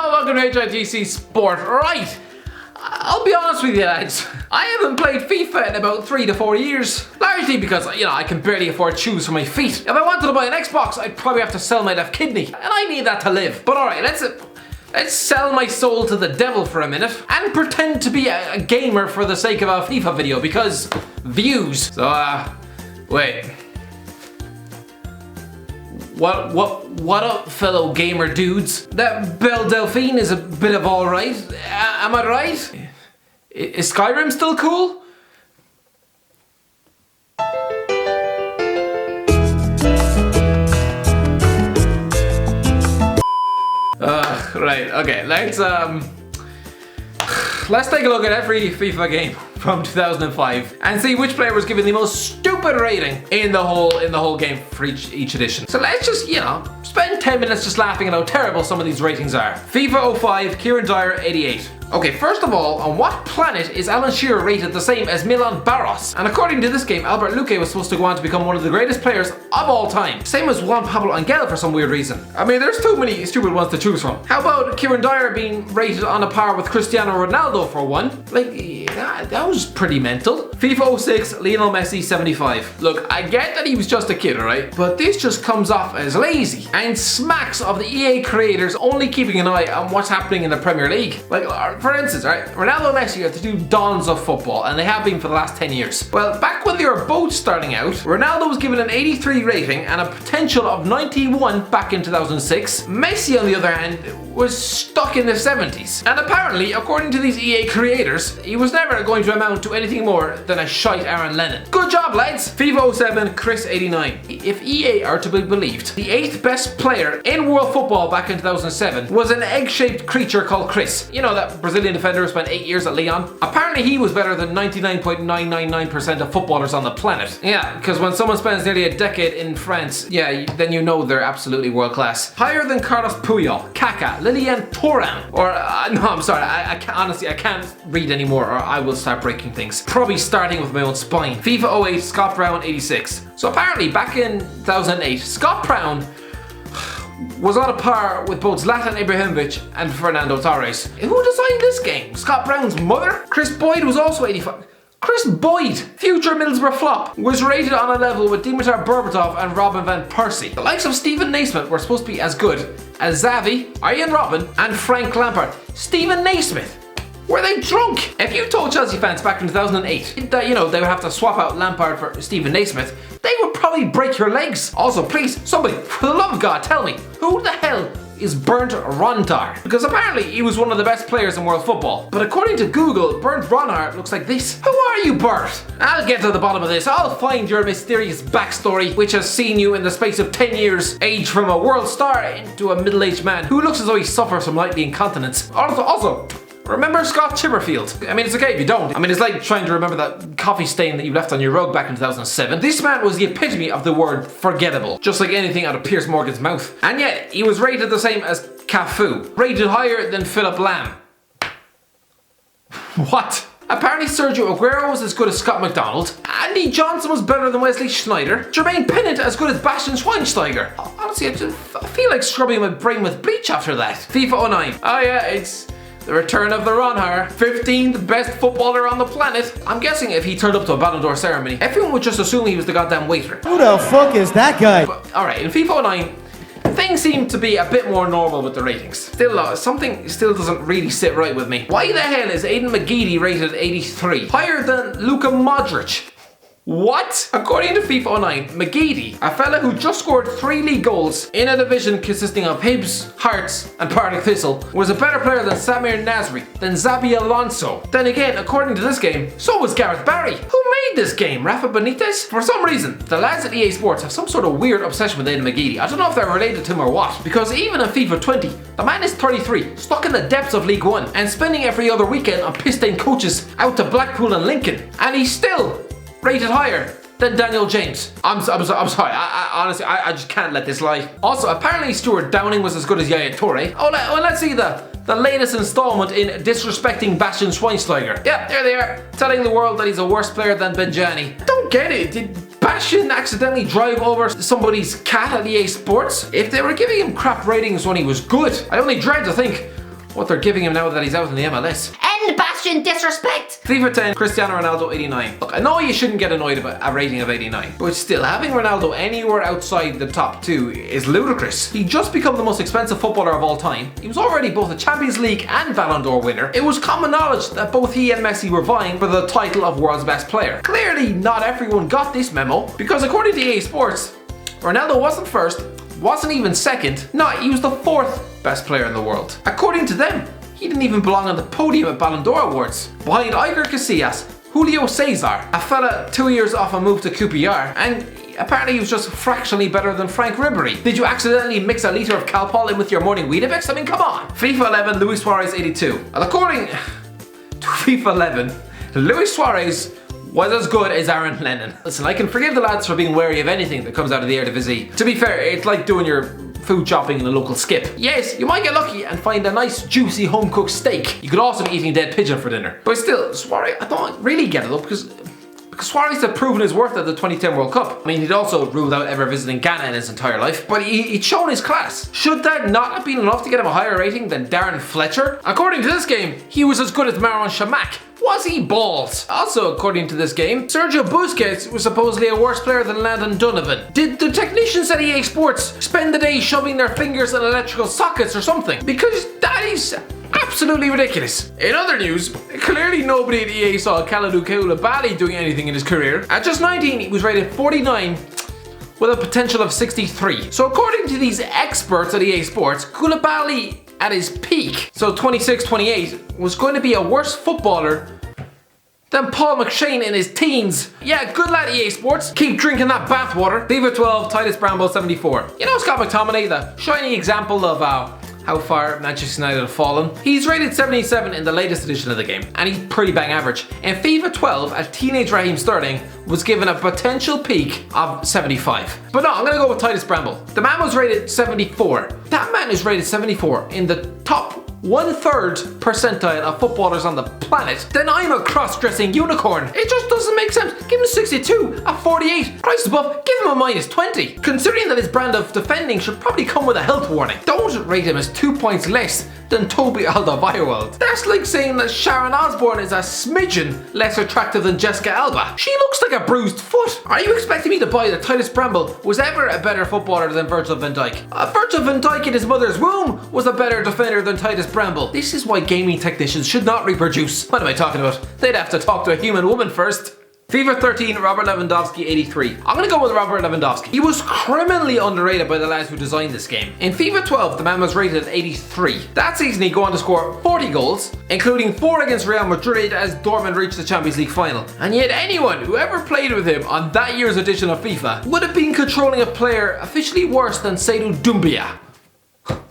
Welcome to HITC Sport. Right, I'll be honest with you lads, I haven't played FIFA in about 3 to 4 years. Largely because, I can barely afford shoes for my feet. If I wanted to buy an Xbox, I'd probably have to sell my left kidney. And I need that to live. But alright, let's sell my soul to the devil for a minute and pretend to be a gamer for the sake of a FIFA video because views. So, wait. What up, fellow gamer dudes? That Belle Delphine is a bit of alright. Am I right? Is Skyrim still cool? Right, okay, let's take a look at every FIFA game from 2005 and see which player was given the most stupid rating in the whole game for each edition. So let's just, spend 10 minutes just laughing at how terrible some of these ratings are. FIFA 05, Kieran Dyer 88. Okay, first of all, on what planet is Alan Shearer rated the same as Milan Baros? And according to this game, Albert Luque was supposed to go on to become one of the greatest players of all time. Same as Juan Pablo Angel for some weird reason. I mean, there's too many stupid ones to choose from. How about Kieran Dyer being rated on a par with Cristiano Ronaldo for one? That was pretty mental. FIFA 06, Lionel Messi 75. Look, I get that he was just a kid, alright? But this just comes off as lazy and smacks of the EA creators only keeping an eye on what's happening in the Premier League. For instance, right, Ronaldo and Messi are the two dons of football, and they have been for the last 10 years. Well, back when they were both starting out, Ronaldo was given an 83 rating and a potential of 91 back in 2006. Messi, on the other hand, was stuck in the 70s. And apparently, according to these EA creators, he was never going to amount to anything more than a shite Aaron Lennon. Good job, lads! FIFA 07, Chris 89. If EA are to be believed, the 8th best player in world football back in 2007 was an egg-shaped creature called Chris. You know, that Brazilian defender who spent 8 years at Lyon? Apparently he was better than 99.999% of footballers on the planet. Yeah, because when someone spends nearly a decade in France, then you know they're absolutely world class. Higher than Carlos Puyol, Kaká, Lilian Thuram, or no, I'm sorry, I can't read anymore or I will start breaking things. Probably starting with my own spine. FIFA 08, Scott Brown 86. So apparently back in 2008, Scott Brown was on a par with both Zlatan Ibrahimovic and Fernando Torres. Who designed this game? Scott Brown's mother? Chris Boyd was also 85. Chris Boyd, future Middlesbrough flop, was rated on a level with Dimitar Berbatov and Robin van Persie. The likes of Stephen Naismith were supposed to be as good as Xavi, Arjen Robben and Frank Lampard. Stephen Naismith? Were they drunk? If you told Chelsea fans back in 2008 that, they would have to swap out Lampard for Stephen Naismith, they would probably break your legs. Also, please, somebody, for the love of God, tell me, who the hell is Bernd Rontar? Because apparently he was one of the best players in world football. But according to Google, Bernd Rontar looks like this. Who are you, Bert? I'll get to the bottom of this. I'll find your mysterious backstory, which has seen you in the space of 10 years age from a world star into a middle-aged man who looks as though he suffers from nightly incontinence. Also, remember Scott Chipperfield? I mean, it's okay if you don't. I mean, it's like trying to remember that coffee stain that you left on your rug back in 2007. This man was the epitome of the word forgettable, just like anything out of Piers Morgan's mouth. And yet, he was rated the same as Cafu, rated higher than Philip Lam. What? Apparently Sergio Aguero was as good as Scott McDonald, Andy Johnson was better than Wesley Sneijder, Jermaine Pennant as good as Bastian Schweinsteiger. Honestly, I feel like scrubbing my brain with bleach after that. FIFA 09. Oh yeah, it's the return of the Ronhar, 15th best footballer on the planet. I'm guessing if he turned up to a Ballon d'Or ceremony, everyone would just assume he was the goddamn waiter. Who the fuck is that guy? Alright, in FIFA 09, things seem to be a bit more normal with the ratings. Still, something still doesn't really sit right with me. Why the hell is Aiden McGeady rated 83? Higher than Luka Modric? What? According to FIFA 09, McGeady, a fella who just scored 3 league goals in a division consisting of Hibs, Hearts and Partick Thistle, was a better player than Samir Nasri, than Xabi Alonso. Then again, according to this game, so was Gareth Barry. Who made this game? Rafa Benitez? For some reason, the lads at EA Sports have some sort of weird obsession with Aiden McGeady. I don't know if they're related to him or what, because even in FIFA 20, the man is 33, stuck in the depths of League 1 and spending every other weekend on piss-stained coaches out to Blackpool and Lincoln. And he's still rated higher than Daniel James. I'm sorry, I honestly just can't let this lie. Also, apparently Stuart Downing was as good as Yaya Toure. Let's see the latest installment in disrespecting Bastian Schweinsteiger. Yep, there they are, telling the world that he's a worse player than Benjani. Don't get it, did Bastian accidentally drive over somebody's cat at EA Sports? If they were giving him crap ratings when he was good, I only dread to think what they're giving him now that he's out in the MLS. End Bastion disrespect! FIFA 10, Cristiano Ronaldo 89. Look, I know you shouldn't get annoyed about a rating of 89, but still, having Ronaldo anywhere outside the top 2 is ludicrous. He just become the most expensive footballer of all time. He was already both a Champions League and Ballon d'Or winner. It was common knowledge that both he and Messi were vying for the title of world's best player. Clearly, not everyone got this memo, because according to EA Sports, Ronaldo wasn't first, wasn't even second, no, he was the 4th best player in the world. According to them, he didn't even belong on the podium at Ballon d'Or awards, behind Iker Casillas, Julio Cesar, a fella 2 years off a move to QPR, and apparently he was just fractionally better than Frank Ribery. Did you accidentally mix a litre of Calpol in with your morning Weetabix? I mean, come on! FIFA 11, Luis Suarez 82. And according to FIFA 11, Luis Suarez was as good as Aaron Lennon. Listen, I can forgive the lads for being wary of anything that comes out of the Eredivisie. To be fair, it's like doing your food shopping in a local skip. Yes, you might get lucky and find a nice juicy home-cooked steak. You could also be eating dead pigeon for dinner. But still, Suarez, I don't really get it though, because Suarez had proven his worth at the 2010 World Cup. I mean, he'd also ruled out ever visiting Ghana in his entire life, but he'd shown his class. Should that not have been enough to get him a higher rating than Darren Fletcher? According to this game, he was as good as Marouane Chamakh. Was he balls? Also, according to this game, Sergio Busquets was supposedly a worse player than Landon Donovan. Did the technicians at EA Sports spend the day shoving their fingers in electrical sockets or something? Because that is absolutely ridiculous. In other news, clearly nobody at EA saw Kalidou Koulibaly doing anything in his career. At just 19, he was rated 49 with a potential of 63. So according to these experts at EA Sports, Koulibaly at his peak, so 26-28, was going to be a worse footballer than Paul McShane in his teens. Yeah, good lad EA Sports. Keep drinking that bathwater. FIFA 12, Titus Bramble 74. You know Scott McTominay, the shining example of how far Manchester United have fallen? He's rated 77 in the latest edition of the game, and he's pretty bang average. In FIFA 12, a teenage Raheem Sterling was given a potential peak of 75. But no, I'm gonna go with Titus Bramble. The man was rated 74. That man is rated 74 in the top 1/3 percentile of footballers on the planet. Then I'm a cross-dressing unicorn. It just doesn't make sense. Give him 62, a 48. Christ above, give him a -20. Considering that his brand of defending should probably come with a health warning. Don't rate him as 2 points less than Toby Alderweireld. That's like saying that Sharon Osbourne is a smidgen less attractive than Jessica Alba. She looks like a bruised foot. Are you expecting me to buy that Titus Bramble was ever a better footballer than Virgil van Dijk? Virgil van Dijk in his mother's womb was a better defender than Titus Bramble. This is why gaming technicians should not reproduce. What am I talking about? They'd have to talk to a human woman first. FIFA 13, Robert Lewandowski 83. I'm gonna go with Robert Lewandowski. He was criminally underrated by the lads who designed this game. In FIFA 12, the man was rated at 83. That season he'd go on to score 40 goals, including 4 against Real Madrid as Dortmund reached the Champions League final. And yet anyone who ever played with him on that year's edition of FIFA would have been controlling a player officially worse than Seydou Doumbia.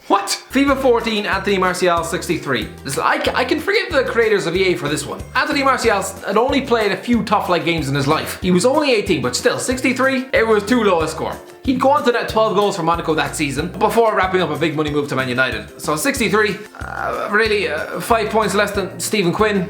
What? FIFA 14, Anthony Martial 63. Listen, I can forgive the creators of EA for this one. Anthony Martial had only played a few top-flight games in his life. He was only 18, but still, 63, it was too low a score. He'd go on to net 12 goals for Monaco that season, before wrapping up a big money move to Man United. So 63, really 5 points less than Stephen Quinn.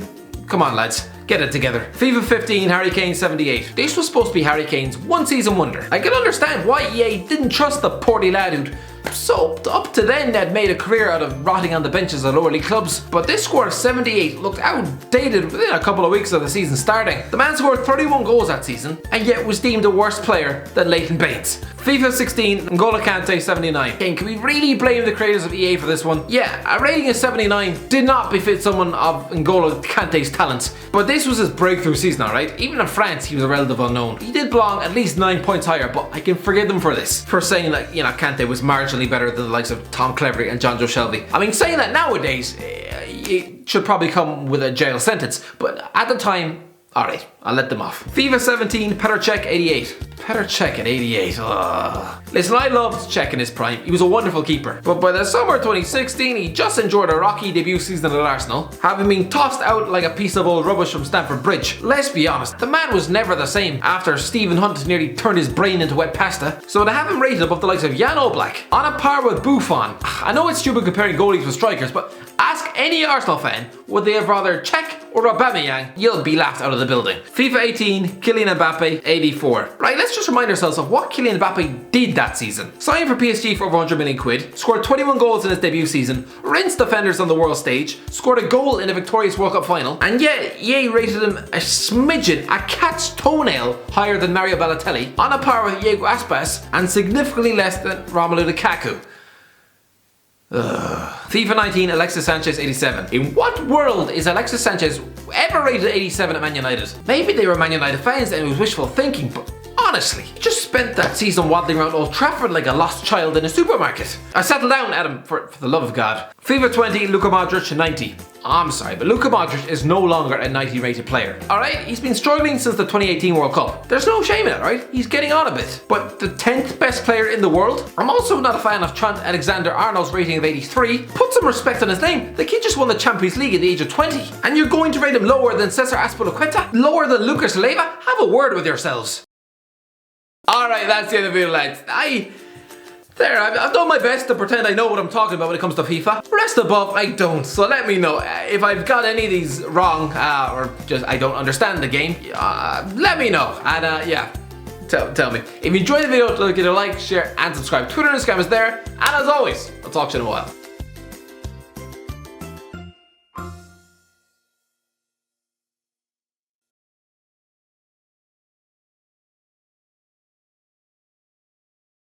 Come on lads, get it together. FIFA 15, Harry Kane 78. This was supposed to be Harry Kane's one-season wonder. I can understand why EA didn't trust the portly lad who'd so up to then had made a career out of rotting on the benches at lower league clubs, but this score of 78 looked outdated within a couple of weeks of the season starting. The man scored 31 goals that season, and yet was deemed a worse player than Leighton Baines. FIFA 16, N'Golo Kante 79. Again, can we really blame the creators of EA for this one? Yeah, a rating of 79 did not befit someone of N'Golo Kante's talents, but this was his breakthrough season, alright? Even in France, he was a relative unknown. He did belong at least 9 points higher, but I can forgive them for this, for saying that, you know, Kante was marginally better than the likes of Tom Cleverley and John Joe Shelby. I mean, saying that nowadays, it should probably come with a jail sentence, but at the time, alright, I'll let them off. FIFA 17, Petr Cech 88. Petr Cech at 88, ugh. Listen, I loved Cech in his prime. He was a wonderful keeper. But by the summer 2016, he just enjoyed a rocky debut season at Arsenal, having been tossed out like a piece of old rubbish from Stamford Bridge. Let's be honest, the man was never the same after Stephen Hunt nearly turned his brain into wet pasta. So to have him rated above the likes of Jan Oblak, on a par with Buffon, I know it's stupid comparing goalies with strikers, but ask any Arsenal fan, would they have rather Cech or Aubameyang, you'll be laughed out of the building. FIFA 18, Kylian Mbappe, 84. Right, let's just remind ourselves of what Kylian Mbappe did that season. Signed for PSG for over 100 million quid, scored 21 goals in his debut season, rinsed defenders on the world stage, scored a goal in a victorious World Cup final, and yet EA rated him a smidgen, a cat's toenail higher than Mario Balotelli, on a par with Diego Aspas, and significantly less than Romelu Lukaku. FIFA 19, Alexis Sanchez, 87. In what world is Alexis Sanchez ever rated 87 at Man United? Maybe they were Man United fans and it was wishful thinking, but honestly, he just spent that season waddling around Old Trafford like a lost child in a supermarket. I settled down, Adam, for the love of God. FIFA 20, Luka Modric, 90. I'm sorry, but Luka Modric is no longer a 90 rated player. Alright, he's been struggling since the 2018 World Cup. There's no shame in it, right? He's getting on a bit. But the 10th best player in the world? I'm also not a fan of Trent Alexander-Arnold's rating of 83. Put some respect on his name. The kid just won the Champions League at the age of 20. And you're going to rate him lower than Cesar Azpilicueta? Lower than Lucas Leiva? Have a word with yourselves. Alright, that's the end of the video, lads. I've done my best to pretend I know what I'm talking about when it comes to FIFA. Rest above, I don't. So let me know if I've got any of these wrong or just I don't understand the game. Let me know. And yeah, tell me. If you enjoyed the video, don't forget to like, share, and subscribe. Twitter and Instagram is there. And as always, I'll talk to you in a while.